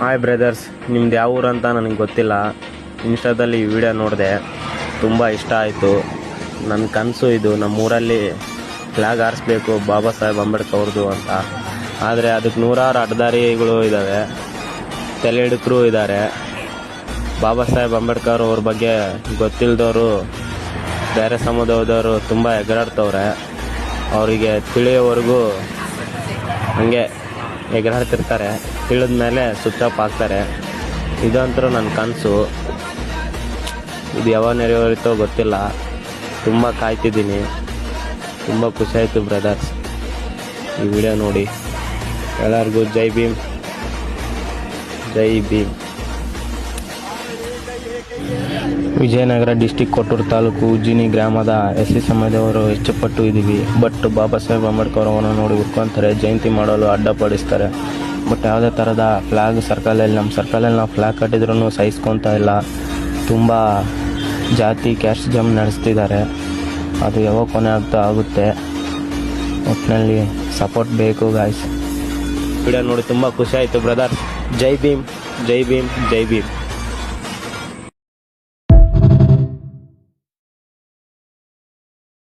Hi brothers, ನಿಮ್ದು ಯಾವ ಊರು ಅಂತ ನನಗೆ ಗೊತ್ತಿಲ್ಲ. ಇನ್ಸ್ಟಾದಲ್ಲಿ ಈ ವಿಡಿಯೋ ನೋಡಿದೆ, ತುಂಬ ಇಷ್ಟ ಆಯಿತು. ನನ್ನ ಕನಸು ಇದು, ನಮ್ಮೂರಲ್ಲಿ ಫ್ಲ್ಯಾಗ್ ಹಾರಿಸ್ಬೇಕು ಬಾಬಾ ಸಾಹೇಬ್ ಅಂಬೇಡ್ಕರ್ ಅವ್ರದ್ದು ಅಂತ. ಆದರೆ ಅದಕ್ಕೆ ನೂರಾರು ಅಡ್ಡದಾರಿಗಳು ಇದ್ದಾವೆ, ತಲೆ ಹಿಡುಕರು ಇದ್ದಾರೆ. ಬಾಬಾ ಸಾಹೇಬ್ ಅಂಬೇಡ್ಕರ್ ಅವ್ರ ಬಗ್ಗೆ ಗೊತ್ತಿಲ್ಲದವರು, ಬೇರೆ ಸಮುದಾಯದವರು ತುಂಬ ಎಗರಾಡ್ತವ್ರೆ. ಅವರಿಗೆ ತಿಳಿಯೋವರೆಗೂ ಹಂಗೆ ಎಗರಾಡ್ತಿರ್ತಾರೆ, ತಿಳಿದ ಮೇಲೆ ಸ್ವಿಚ್ ಆಫ್ ಆಗ್ತಾರೆ. ಇದಂತರೂ ನನ್ನ ಕನಸು. ಇದು ಯಾವಾಗ ನೆರವೇರುತ್ತೋ ಗೊತ್ತಿಲ್ಲ. ತುಂಬ ಕಾಯ್ತಿದ್ದೀನಿ. ತುಂಬ ಖುಷಿಯಾಯಿತು ಬ್ರದರ್ಸ್ ಈ ವಿಡಿಯೋ ನೋಡಿ. ಎಲ್ಲರಿಗೂ ಜೈ ಭೀಮ್, ಜೈ ಭೀಮ್. ವಿಜಯನಗರ ಡಿಸ್ಟಿಕ್ ಕೊಟ್ಟೂರು ತಾಲೂಕು ಉಜ್ಜಿನಿ ಗ್ರಾಮದ ಎಸ್.ಸಿ ಸಮುದಾಯದವರು ಹೆಚ್ಚು ಪಟ್ಟು ಇದ್ದೀವಿ. ಬಟ್ ಬಾಬಾ ಸಾಹೇಬ್ ಅಂಬೇಡ್ಕರ್ ಅವರನ್ನು ನೋಡಿ ಹುಡ್ಕೊತಾರೆ, ಜಯಂತಿ ಮಾಡಲು ಅಡ್ಡಪಡಿಸ್ತಾರೆ. ಬಟ್ ಯಾವುದೇ ಥರದ ಫ್ಲ್ಯಾಗ್ ನಮ್ಮ ಸರ್ಕಲಲ್ಲಿ ನಾವು ಫ್ಲ್ಯಾಗ್ ಕಟ್ಟಿದ್ರೂ ಸಹಿಸ್ಕೊತಾ ಇಲ್ಲ. ತುಂಬ ಜಾತಿ ಕ್ಯಾಸ್ಟ್ ಜಮ್ ನಡೆಸ್ತಿದ್ದಾರೆ. ಅದು ಯಾವಾಗ ಕೊನೆ ಆಗ್ತಾ ಆಗುತ್ತೆ. ಒಟ್ಟಿನಲ್ಲಿ ಸಪೋರ್ಟ್ ಬೇಕು ಗಾಯ್ಸ್. ವಿಡಿಯೋ ನೋಡಿ ತುಂಬ ಖುಷಿ ಆಯಿತು ಬ್ರದರ್. ಜೈ ಭೀಮ್, ಜೈ ಭೀಮ್, ಜೈ ಭೀಮ್.